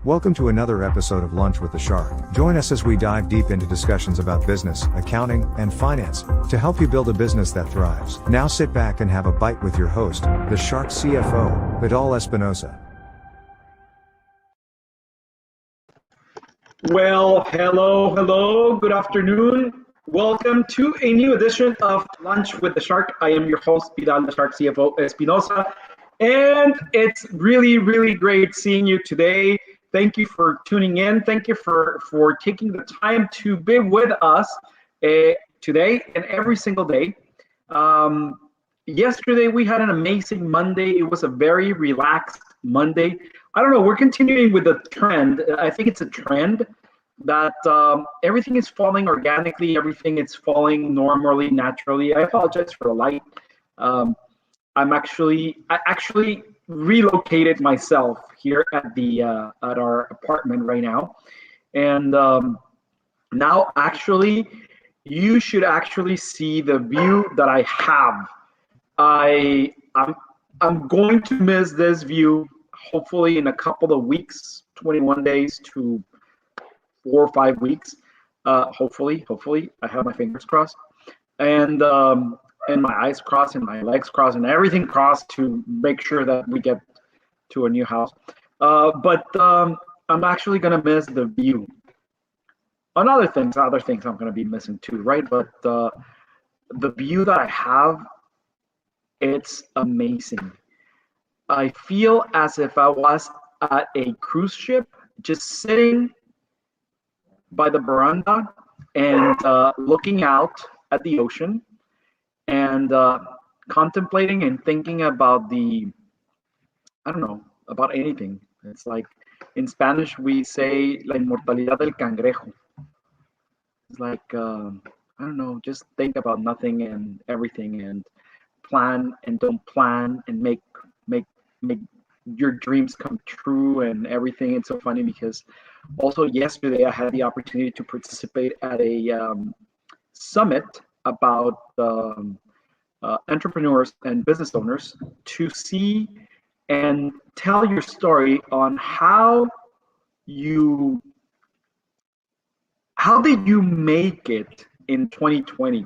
Welcome to another episode of Lunch with the Shark. Join us as we dive deep into discussions about business, accounting, and finance to help you build a business that thrives. Now sit back and have a bite with your host, the Shark CFO, Vidal Espinosa. Well, hello, good afternoon. Welcome to a new edition of Lunch with the Shark. I am your host, Vidal, the Shark CFO, Espinosa, and it's really great seeing you today. Thank you for tuning in. Thank you for taking the time to be with us today and every single day. Yesterday, we had an amazing Monday. It was a very relaxed Monday. I don't know, we're continuing with the trend. I think it's a trend that everything is falling organically, everything is falling normally, naturally. I apologize for the light. I actually relocated myself here at our apartment right now, and now actually you should actually see the view that I have. I'm going to miss this view hopefully in a couple of weeks, 21 days to 4 or 5 weeks. Hopefully I have my fingers crossed and my eyes crossed and my legs crossed and everything crossed to make sure that we get to a new house. But I'm actually gonna miss the view. And other things I'm gonna be missing too, right? But the view that I have, it's amazing. I feel as if I was at a cruise ship, just sitting by the veranda and looking out at the ocean and contemplating and thinking about about anything. It's like in Spanish we say la inmortalidad del cangrejo. It's like just think about nothing and everything and plan and don't plan and make your dreams come true and everything. It's so funny because also yesterday I had the opportunity to participate at a summit about entrepreneurs and business owners to see and tell your story on how did you make it in 2020?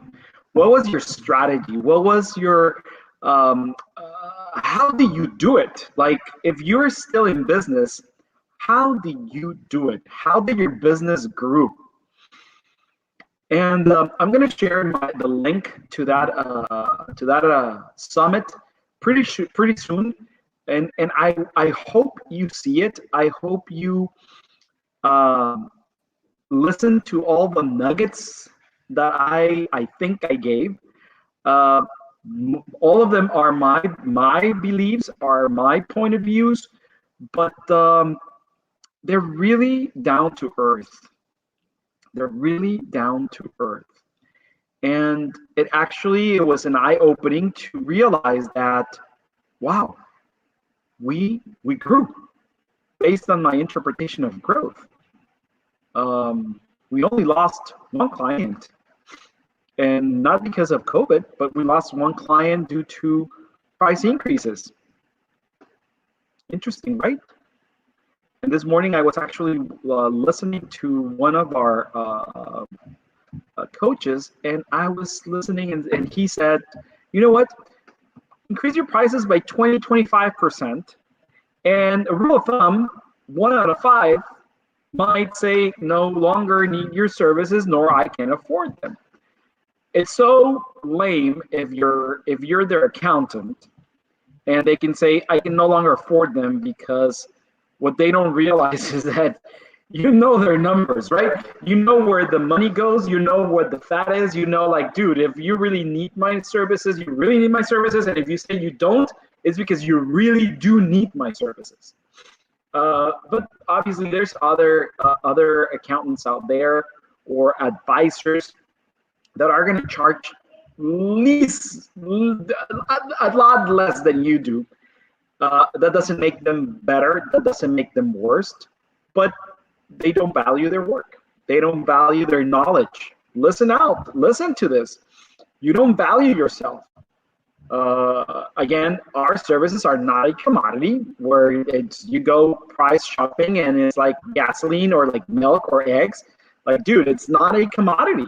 What was your strategy? What was your how did you do it? Like, if you're still in business, how did you do it? How did your business grow? And I'm going to share the link to that summit pretty soon. And I hope you see it. I hope you listen to all the nuggets that I think I gave. All of them are my beliefs, are my point of views, but they're really down to earth. They're really down to earth. And it was an eye-opening to realize that, wow, we grew based on my interpretation of growth. We only lost one client. And not because of COVID, but we lost one client due to price increases. Interesting, right? And this morning I was actually listening to one of our coaches, and I was listening, and he said, you know what? Increase your prices by 20-25%. And a rule of thumb, 1 out of 5 might say no longer need your services, nor I can afford them. It's so lame if you're their accountant and they can say, I can no longer afford them, because what they don't realize is that you know their numbers, right? You know where the money goes, you know what the fat is, you know, like, dude, if you really need my services, you really need my services. And if you say you don't, it's because you really do need my services. But obviously there's other accountants out there or advisors that are going to charge a lot less than you do. That doesn't make them better. That doesn't make them worse. But they don't value their work. They don't value their knowledge. Listen to this. You don't value yourself. Again, our services are not a commodity where you go price shopping and it's like gasoline or like milk or eggs. Like, dude, it's not a commodity.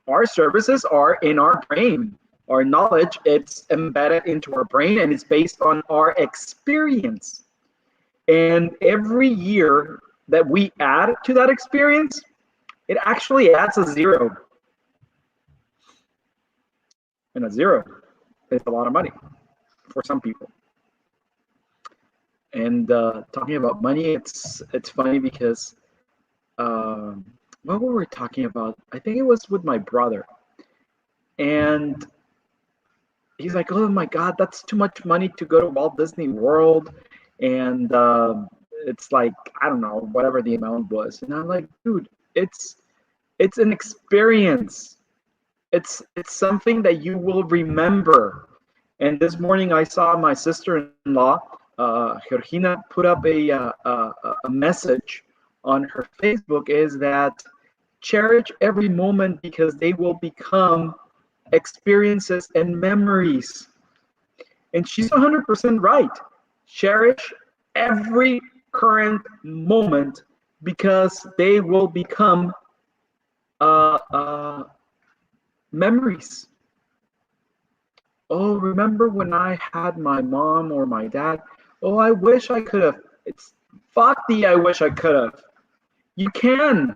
Our services are in our brain. Our knowledge, it's embedded into our brain and it's based on our experience. And every year that we add to that experience, it actually adds a zero. And a zero is a lot of money for some people. And talking about money, it's funny because what were we talking about? I think it was with my brother. And he's like, "Oh my God, that's too much money to go to Walt Disney World." And it's like, I don't know, whatever the amount was. And I'm like, dude, it's an experience. It's something that you will remember. And this morning I saw my sister-in-law, Georgina, put up a message on her Facebook, is that cherish every moment because they will become experiences and memories. And she's 100% right. Cherish every current moment because they will become memories. Oh, remember when I had my mom or my dad? Oh, I wish I could have. It's fuck the I wish I could have. You can.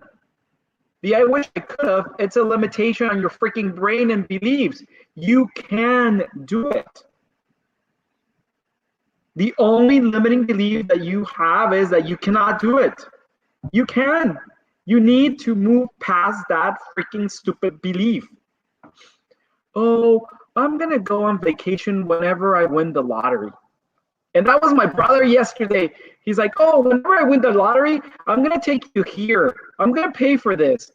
The I wish I could have, it's a limitation on your freaking brain and beliefs. You can do it. The only limiting belief that you have is that you cannot do it. You can. You need to move past that freaking stupid belief. Oh, I'm going to go on vacation whenever I win the lottery. And that was my brother yesterday. He's like, oh, whenever I win the lottery, I'm going to take you here. I'm going to pay for this.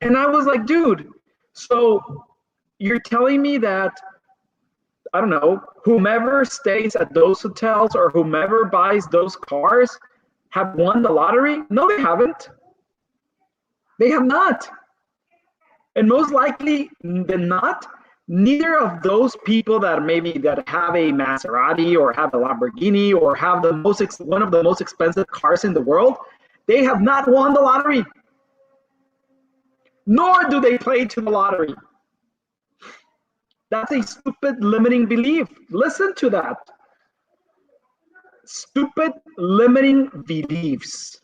And I was like, dude, so you're telling me that, I don't know, whomever stays at those hotels or whomever buys those cars have won the lottery? No, they haven't. They have not. And most likely than not, neither of those people that maybe that have a Maserati or have a Lamborghini or have one of the most expensive cars in the world, they have not won the lottery. Nor do they play to the lottery. That's a stupid limiting belief. Listen to that. Stupid limiting beliefs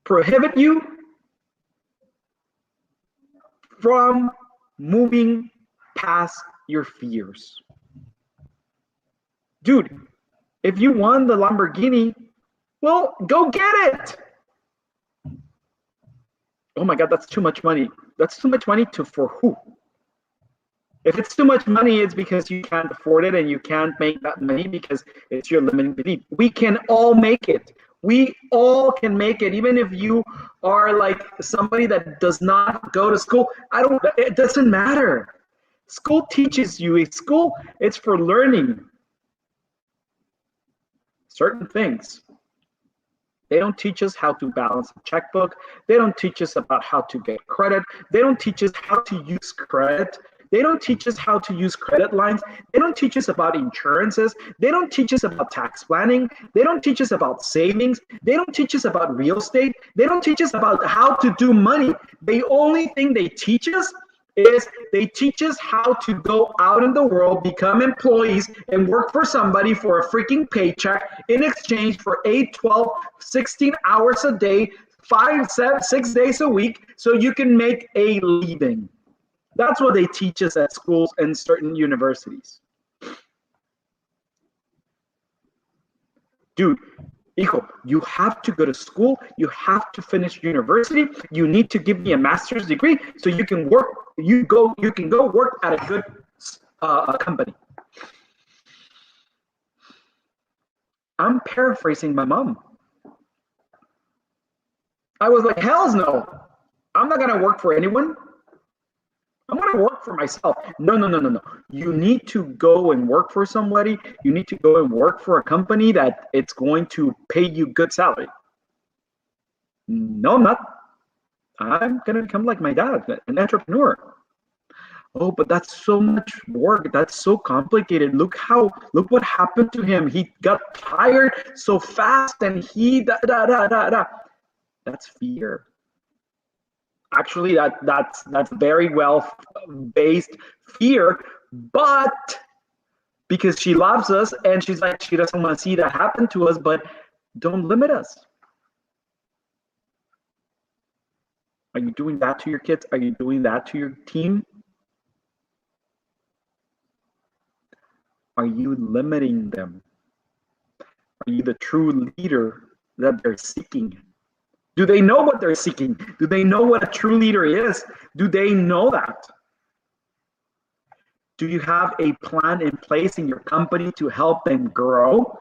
prohibit you from moving past your fears. Dude, if you won the Lamborghini, well, go get it. Oh my God, that's too much money. That's too much money for who? If it's too much money, it's because you can't afford it and you can't make that money because it's your limiting belief. We can all make it. We all can make it, even if you are like somebody that does not go to school. It doesn't matter. School teaches you. School, it's for learning certain things. They don't teach us how to balance a checkbook. They don't teach us about how to get credit. They don't teach us how to use credit. They don't teach us how to use credit lines. They don't teach us about insurances. They don't teach us about tax planning. They don't teach us about savings. They don't teach us about real estate. They don't teach us about how to do money. The only thing they teach us is they teach us how to go out in the world, become employees, and work for somebody for a freaking paycheck in exchange for 8, 12, 16 hours a day, 5, 7, 6 days a week, so you can make a living. That's what they teach us at schools and certain universities. Dude, hijo, you have to go to school. You have to finish university. You need to give me a master's degree so you can work. You can go work at a good company. I'm paraphrasing my mom. I was like, hell's no. I'm not gonna work for anyone. I'm going to work for myself. No. You need to go and work for somebody. You need to go and work for a company that it's going to pay you good salary. No, I'm not. I'm going to become like my dad, an entrepreneur. Oh, but that's so much work. That's so complicated. Look what happened to him. He got tired so fast and he da da da da da. That's fear. Actually, that's very well based fear, but because she loves us and she's like, she doesn't want to see that happen to us, but don't limit us. Are you doing that to your kids? Are you doing that to your team? Are you limiting them? Are you the true leader that they're seeking? Do they know what they're seeking? Do they know what a true leader is? Do they know that? Do you have a plan in place in your company to help them grow?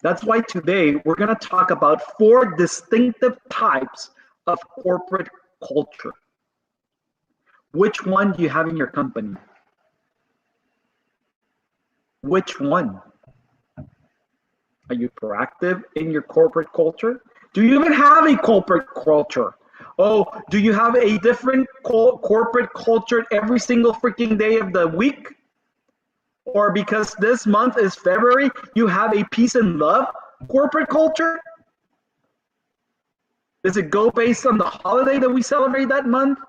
That's why today we're going to talk about 4 distinctive types of corporate culture. Which one do you have in your company? Which one? Are you proactive in your corporate culture? Do you even have a corporate culture? Oh, do you have a different corporate culture every single freaking day of the week? Or because this month is February, you have a peace and love corporate culture? Does it go based on the holiday that we celebrate that month?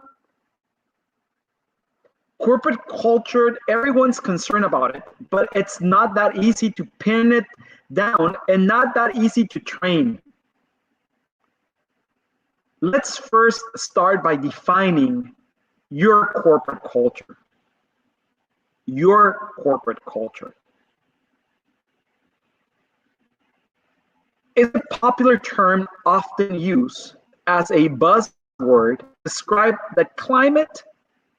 Corporate culture, everyone's concerned about it, but it's not that easy to pin it down and not that easy to train. Let's first start by defining your corporate culture. Your corporate culture. It's a popular term often used as a buzzword to describe the climate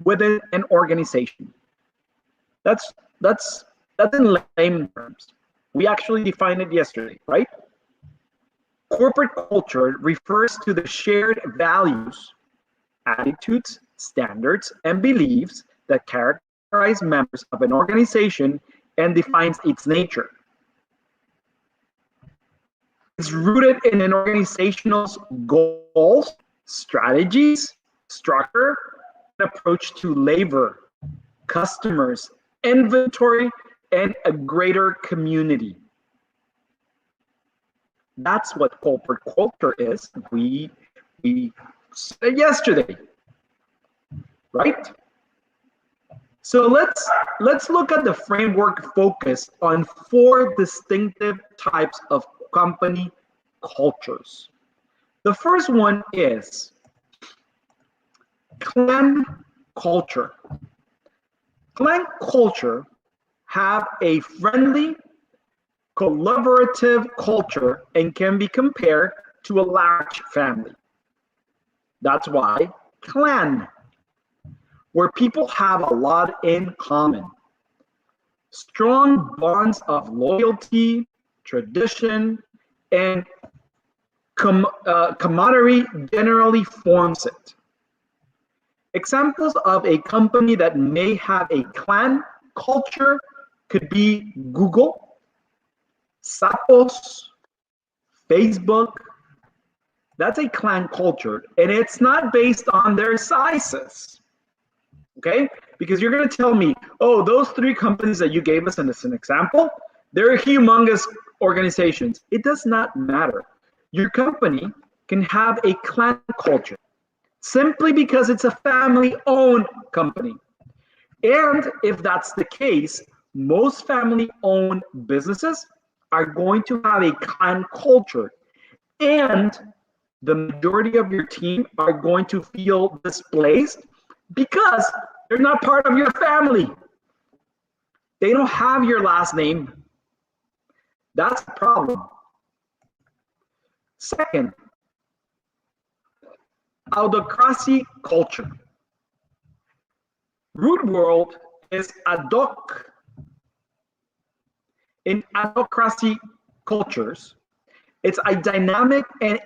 within an organization. That's in layman terms. We actually defined it yesterday, right? Corporate culture refers to the shared values, attitudes, standards, and beliefs that characterize members of an organization and defines its nature. It's rooted in an organization's goals, strategies, structure, and approach to labor, customers, inventory, and a greater community. That's what corporate culture is. We said yesterday, right? So let's look at the framework focused on 4 distinctive types of company cultures. The first one is clan culture. Clan culture have a friendly, collaborative culture and can be compared to a large family. That's why clan, where people have a lot in common. Strong bonds of loyalty, tradition, and camaraderie generally forms it. Examples of a company that may have a clan culture could be Google, Zappos, Facebook. That's a clan culture, and it's not based on their sizes, okay? Because you're going to tell me, oh, those 3 companies that you gave us as an example, they're humongous organizations. It does not matter. Your company can have a clan culture simply because it's a family-owned company. And if that's the case, most family-owned businesses are going to have a clan culture, and the majority of your team are going to feel displaced because they're not part of your family. They don't have your last name. That's the problem. Second, autocracy culture. Root word is adoc. In autocracy cultures, it's a dynamic and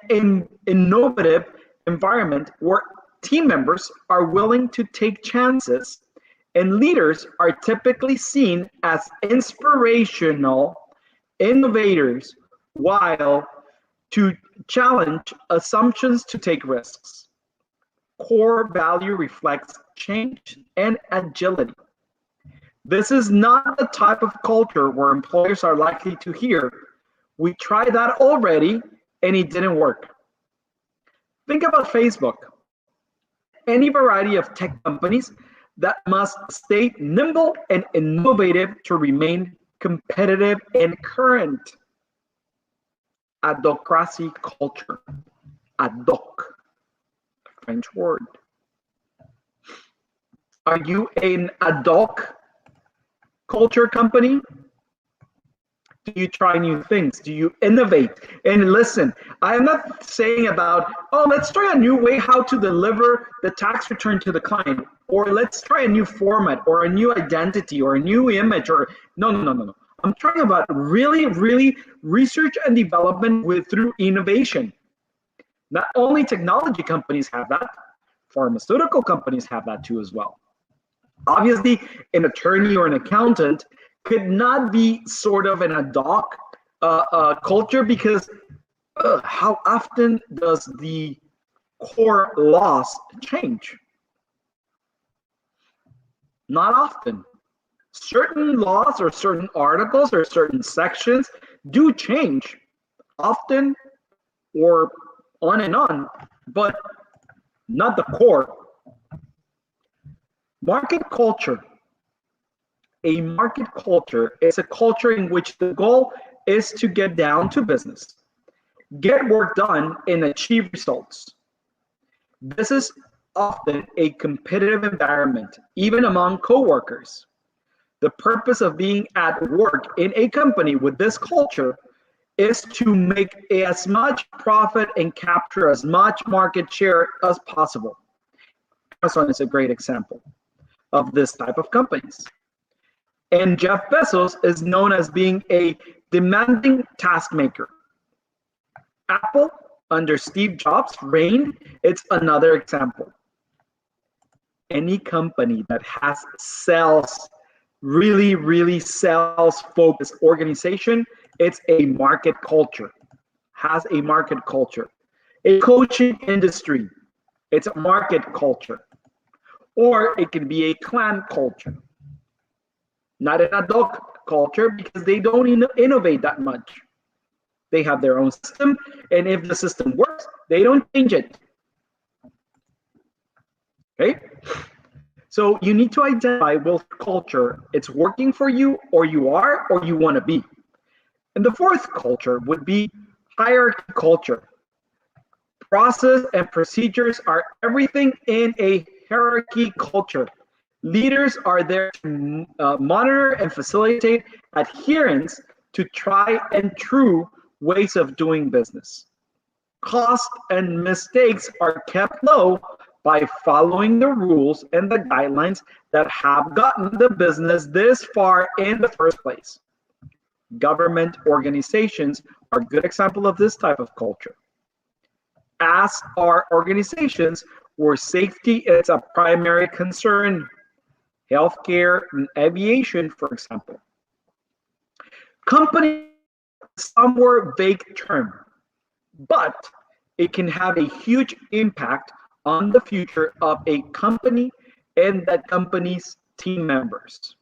innovative environment where team members are willing to take chances and leaders are typically seen as inspirational innovators while to challenge assumptions to take risks. core value reflects change and agility. This is not the type of culture where employers are likely to hear, "We tried that already and it didn't work." Think about Facebook and any variety of tech companies that must stay nimble and innovative to remain competitive and current. Adocracy culture. Adoc, French word. Are you an adoc culture company? Do you try new things? Do you innovate? And listen, I'm not saying about, oh, let's try a new way how to deliver the tax return to the client, or let's try a new format, or a new identity, or a new image, or no. I'm talking about really research and development through innovation. Not only technology companies have that, pharmaceutical companies have that too as well. Obviously, an attorney or an accountant could not be sort of an ad hoc culture, because how often does the core laws change? Not often. Certain laws or certain articles or certain sections do change often, or on and on, but not the core. Market culture. A market culture is a culture in which the goal is to get down to business, get work done, and achieve results. This is often a competitive environment, even among coworkers. The purpose of being at work in a company with this culture is to make as much profit and capture as much market share as possible. Amazon is a great example of this type of companies. And Jeff Bezos is known as being a demanding task maker. Apple, under Steve Jobs' reign, it's another example. Any company that has really sales-focused organization, it's a market culture, has a market culture. A coaching industry, it's a market culture. Or it can be a clan culture. Not an ad hoc culture, because they don't innovate that much. They have their own system, and if the system works, they don't change it. Okay? So you need to identify which culture it's working for you, or you want to be. And the fourth culture would be hierarchy culture. Process and procedures are everything in a hierarchy culture. Leaders are there to monitor and facilitate adherence to tried and true ways of doing business. Costs and mistakes are kept low by following the rules and the guidelines that have gotten the business this far in the first place. Government organizations are a good example of this type of culture, as are organizations where safety is a primary concern. Healthcare and aviation, for example. Company is a somewhat vague term, but it can have a huge impact on the future of a company and that company's team members.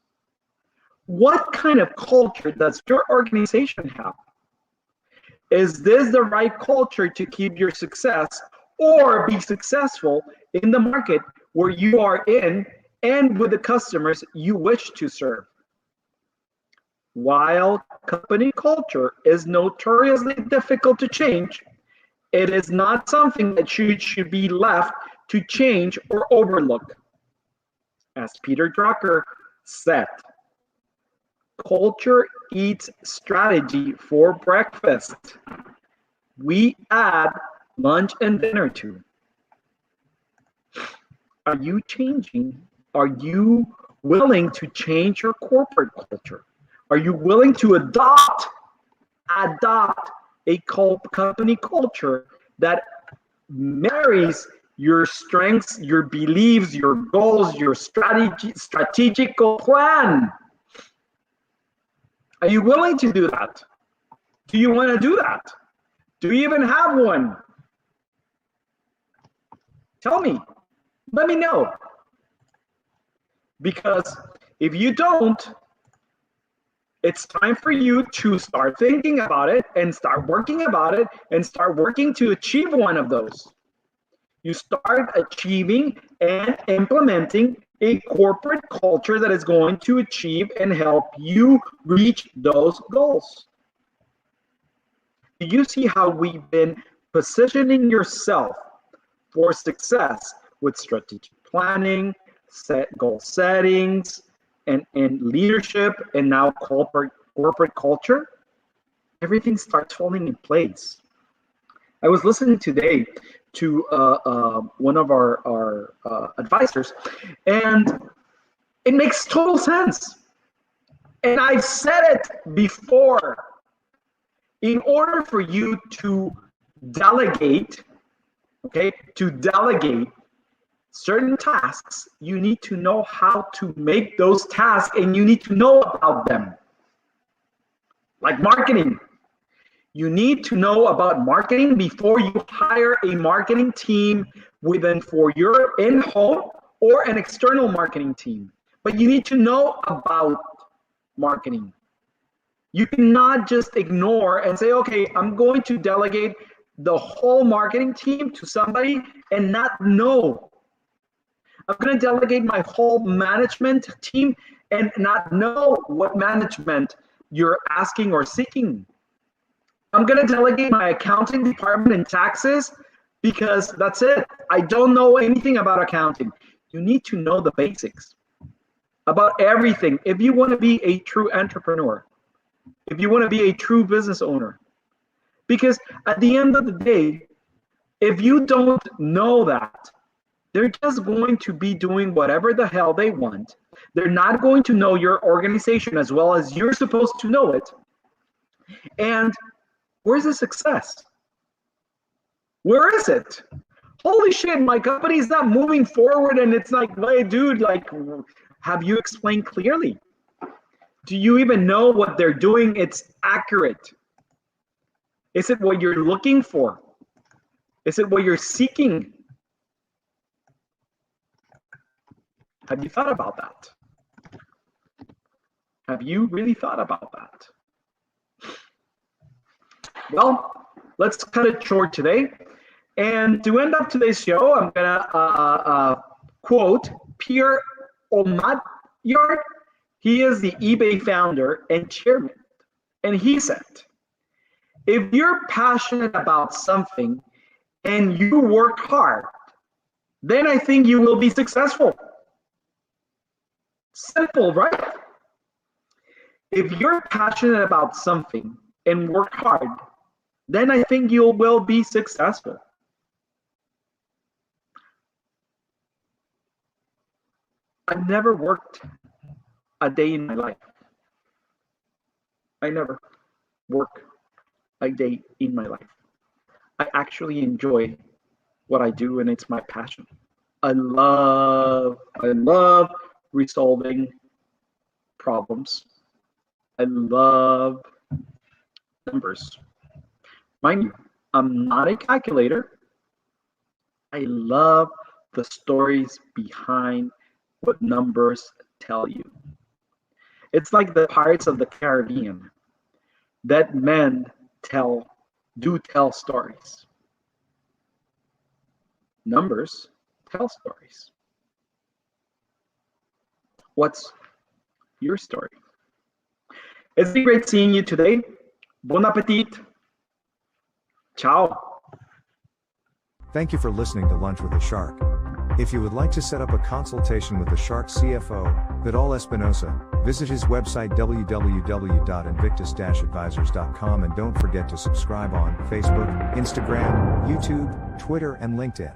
What kind of culture does your organization have? Is this the right culture to keep your success or be successful in the market where you are in and with the customers you wish to serve? While company culture is notoriously difficult to change, it is not something that should be left to change or overlook. As Peter Drucker said, culture eats strategy for breakfast. We add lunch and dinner to. Are you changing? Are you willing to change your corporate culture? Are you willing to adopt a company culture that marries your strengths, your beliefs, your goals, your strategical plan? Are you willing to do that? Do you want to do that? Do you even have one? Tell me. Let me know. Because if you don't, it's time for you to start thinking about it and start working about it and start working to achieve one of those. You start achieving and implementing a corporate culture that is going to achieve and help you reach those goals. Do you see how we've been positioning yourself for success with strategic planning, goal settings, and leadership, and now corporate culture? Everything starts falling in place. I was listening today to one of our advisors, and it makes total sense. And I've said it before. In order for you to delegate, certain tasks, you need to know how to make those tasks, and you need to know about them. Like marketing. You need to know about marketing before you hire a marketing team for your in-home or an external marketing team. But you need to know about marketing. You cannot just ignore and say, okay, I'm going to delegate the whole marketing team to somebody and not know. I'm going to delegate my whole management team and not know what management you're asking or seeking. I'm going to delegate my accounting department and taxes because that's it. I don't know anything about accounting. You need to know the basics about everything if you want to be a true entrepreneur, if you want to be a true business owner. Because at the end of the day, if you don't know that, they're just going to be doing whatever the hell they want. They're not going to know your organization as well as you're supposed to know it. And where's the success? Where is it? Holy shit, my company is not moving forward, and it's like, wait, dude, like, have you explained clearly? Do you even know what they're doing? It's accurate. Is it what you're looking for? Is it what you're seeking? Have you thought about that? Have you really thought about that? Well, let's cut it short today. And to end up today's show, I'm gonna quote Pierre Omidyar. He is the eBay founder and chairman. And he said, if you're passionate about something and you work hard, then I think you will be successful. Simple, right? If you're passionate about something and work hard, then I think you will be successful. I've never worked a day in my life. I never work a day in my life. I actually enjoy what I do, and it's my passion. I love resolving problems. I love numbers. Mind you, I'm not a calculator. I love the stories behind what numbers tell you. It's like the Pirates of the Caribbean. That men do tell stories. Numbers tell stories. What's your story? It's been great seeing you today. Bon appetit. Ciao. Thank you for listening to Lunch with the Shark. If you would like to set up a consultation with the Shark CFO, Vidal Espinosa, visit his website www.invictus-advisors.com, and don't forget to subscribe on Facebook, Instagram, YouTube, Twitter, and LinkedIn.